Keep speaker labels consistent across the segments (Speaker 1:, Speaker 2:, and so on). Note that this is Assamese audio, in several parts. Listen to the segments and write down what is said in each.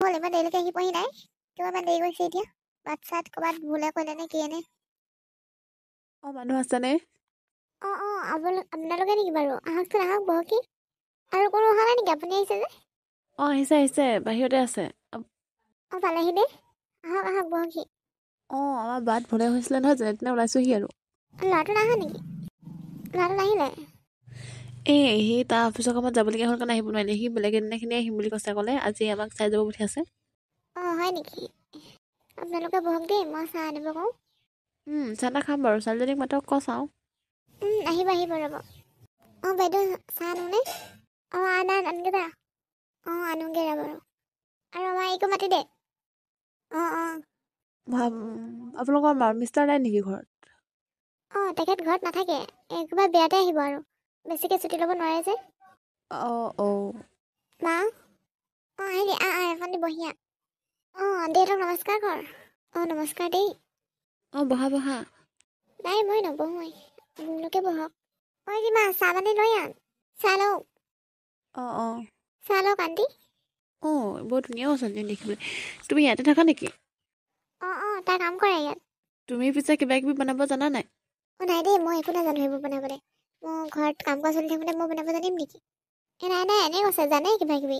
Speaker 1: গ'ল ইমান দেৰিলৈকে আহি পোৱাহি নাই কিয় ইমান দেৰি কৰিছে এতিয়া বাট চাত ক'ৰবাত ভুলে কৰিলে নে কি এনে
Speaker 2: মানুহ আছেনে?
Speaker 1: আপোনালোকে নেকি বাৰু আহকচোন আহক বহকি আৰু কোনো অহা নাই নেকি আপুনি আহিছে যে
Speaker 2: আহিছে বাহিৰতে আছে।
Speaker 1: পালেহি নে আহক আহক বহকি
Speaker 2: আমাৰ বাট ভুলে হৈছিলে নহয় যেনে তেনে ওলাইছোহি আৰু
Speaker 1: ল'ৰাটো নাহা নেকি ল'ৰাটো নাহিলে
Speaker 2: সি তাৰ অফিচৰ কামত যাবলগীয়া হ'ল কাৰণে আহিব নোৱাৰিলে সি বেলেগ এদিনাখিনি আহিম বুলি কৈছে ক'লে আজি আমাক চাই যাব পঠিয়াইছে।
Speaker 1: হয় নেকি আপোনালোকে বহক দেই মই চাহ আনিব কওঁ
Speaker 2: চাহ তাহ খাম বাৰু ছোৱালীজনীক মাতক ক চাওঁ
Speaker 1: আহিব ৰ'ব বাইদেউ চাহ আনোনে আনগে দা আনোগে ৰ বাৰু আৰু আমাৰ এইকো মাতি দে
Speaker 2: আপোনালোকৰ মিষ্টাৰ নাই নেকি ঘৰত?
Speaker 1: তেখেত ঘৰত নাথাকে একেবাৰে বেয়াতে আহিব আৰু বেছিকৈ ছুটি ল'ব নোৱাৰে যে মা আহিলি এখন দি বহিয়া দেউতাক নমস্কাৰ কৰ নমস্কাৰ দেই
Speaker 2: বহা
Speaker 1: নাই মই নবহোঁৱেই আপোনালোকে বহক মা চাহ মানে লৈ আন চাহ লওঁ চাহ লওক আণ্টি
Speaker 2: বৰ ধুনীয়া ছোৱালীজনী দেখিবলৈ। তুমি ইয়াতে থাকা নেকি?
Speaker 1: তাৰ কাম কৰে ইয়াত
Speaker 2: তুমি পিছে কিবা কিবি বনাব জানা নাই?
Speaker 1: নাই দেই মই একো নাজানো সেইবোৰ বনাবলৈ মোৰ ঘৰত কাম কৰা চলি থাকোঁতে মই বনাব জানিম নেকি নাই এনেই কৈছে জানে কিবা কিবি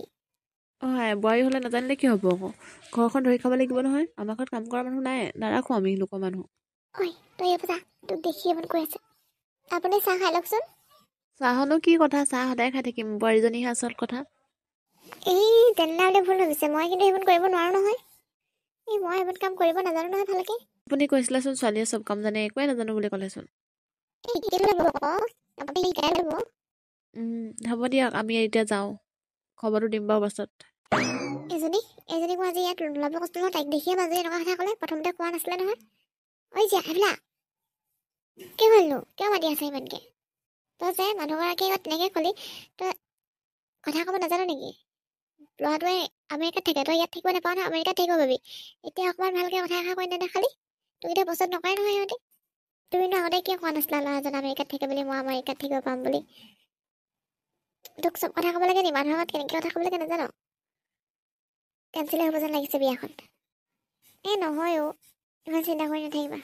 Speaker 2: বোৱাৰী হ'লে নাজানিলে কি হ'ব আকৌ ঘৰখন ধৰি খাব লাগিব নহয়। আমাৰ ঘৰত কাম কৰা মানুহ নাই নাৰাখোঁ আমি লোকৰ মানুহ
Speaker 1: তই তোক দেখি ইমান কৈ আছে আপুনি চাহ খাই লওকচোন
Speaker 2: চাহনো কি কথা চাহ সদায় খাই থাকিম বোৱাৰীজনীহে আচল কথা
Speaker 1: তেনেহ'লে ভুল ভাবিছে মই কিন্তু সেইবোৰ কৰিব নোৱাৰোঁ নহয় মই এইবোৰ কাম কৰিব নাজানো নহয় ভালকে
Speaker 2: আপুনি কৈছিলেচোন ছোৱালীয়ে চব কাম জানে একোৱে নাজানো বুলি ক'লেচোন হ'ব দিয়ক আমি এতিয়া যাওঁ খবৰটো দিম বাৰু পাছত
Speaker 1: এজনীক মই আজি ইয়াত ল'ব কৈছিলোঁ নহয় তাইক দেখিয়ে মাজে এনেকুৱা কথা ক'লে প্ৰথমতে কোৱা নাছিলে নহয় আহিলা কি হ'লনো কিয় মাতি আছে ইমানকৈ তই যে মানুহগৰাকীয়ে তেনেকৈ ক'লি তই কথা ক'ব নাজানো নেকি ল'ৰাটোৱে আমেৰিকাত থাকে তই ইয়াত থাকিব নাপাওঁ নহয় আমেৰিকাত থাকিব পাবি এতিয়া অকণমান ভালকৈ কথা এষাৰ কৈ নেদেখালি তোক এতিয়া পচন্দ নকৰে নহয় সিহঁতে তুমিনো আগতে কিয় কোৱা নাছিলা ল'ৰাজন আমেৰিকাত থাকে বুলি মই আমেৰিকাত থাকিব পাম বুলি তোক চব কথা ক'ব লাগে নি মানুহৰ আগত কেনেকৈ কথা ক'ব লাগে নাজানো কেঞ্চেল হ'ব যেন লাগিছে বিয়াখন নহয় ইমান চিন্তা কৰি নাথাকিবা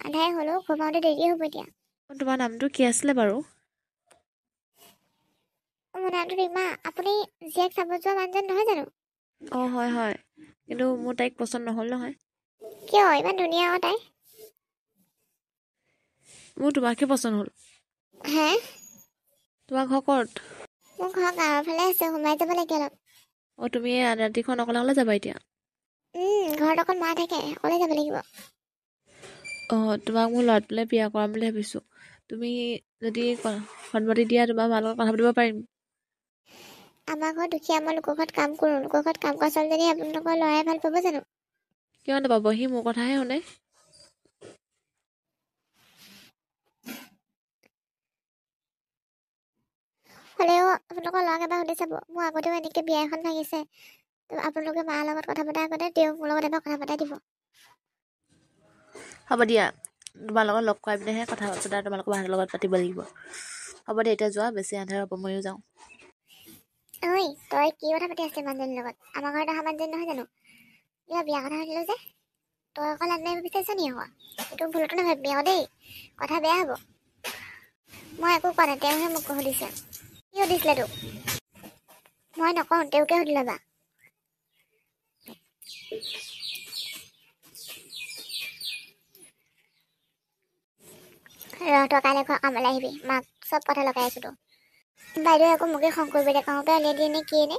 Speaker 1: আধাই হ'লেও ঘৰ পাওঁতে দেৰি হ'ব এতিয়া
Speaker 2: তোমাৰ নামটো কি আছিলে বাৰু?
Speaker 1: মোৰ নামটো ৰীমা আপুনি জীয়েক চাব যোৱা মানুহজন নহয় জানো
Speaker 2: হয় কিন্তু মোৰ তাইক পচন্দ নহ'ল নহয়
Speaker 1: কিয় ইমান ধুনীয়া তাই
Speaker 2: মোৰ তোমাকহে পচন্দ হ'ল
Speaker 1: হে
Speaker 2: তোমাৰ ঘৰ ক'ত?
Speaker 1: মোৰ ঘৰ গাঁৱৰ ফালে আছে সোমাই যাব লাগে অলপ
Speaker 2: তুমি ৰাতিখন অকলে যাবা এতিয়া
Speaker 1: ঘৰত অকণ মা থাকে অকলে যাব লাগিব
Speaker 2: তোমাক মোৰ ল'ৰাটোলৈ বিয়া কৰাম বুলি ভাবিছোঁ তুমি যদি সন্মতি দিয়া তোমাৰ মাৰ লগত কথা পাতিব পাৰিম
Speaker 1: আমাৰ ঘৰত দুখীয়া মই লোকৰ ঘৰত কাম কৰোঁ লোকৰ ঘৰত কাম কৰা ছোৱালীজনী আপোনালোকৰ ল'ৰাই ভাল পাব জানো
Speaker 2: কিয় নাপাব সি মোৰ কথাহে শুনে
Speaker 1: হ'লেও আপোনালোকৰ ল'ৰাক এবাৰ সুধি চাব মোৰ আগতেও এনেকৈ বিয়া এখন ভাঙিছে আপোনালোকে মাৰ লগত কথা পতাৰ আগতে তেওঁক মোৰ লগত এবাৰ কথা পতাই দিব
Speaker 2: হ'ব দিয়া তোমাৰ লগত লগ কৰাই পিনেহে কথা চথা তোমালোকৰ বাহঁতৰ লগত পাতিব লাগিব হ'ব দিয়া এতিয়া যোৱা বেছি আন্ধাৰ হ'ব ময়ো যাওঁ
Speaker 1: তই কি কথা পাতি আছিলি মানুহজনীৰ লগত আমাৰ ঘৰত অহা মানুহজনী নহয় জানো কিবা বিয়া কথা সুধিলোঁ যে তই অকল আন্ধাৰ বিচাৰিছ নি আকৌ এইটো ভুলতো নাভাবিবি আকৌ দেই কথা বেয়া হ'ব মই একো কোৱা নাই তেওঁহে মোক সুধিছে কি সুধিছিলে তোক মই নকওঁ তেওঁকে সুধি ল'বা তই কাইলৈ ঘৰ কামলৈ আহিবি মাক চব কথা লগাই আছোঁ তো বাইদেউ আকৌ মোকে খং কৰিব দে কাহঁতে উলিয়াই দিয়ে নে কি এনে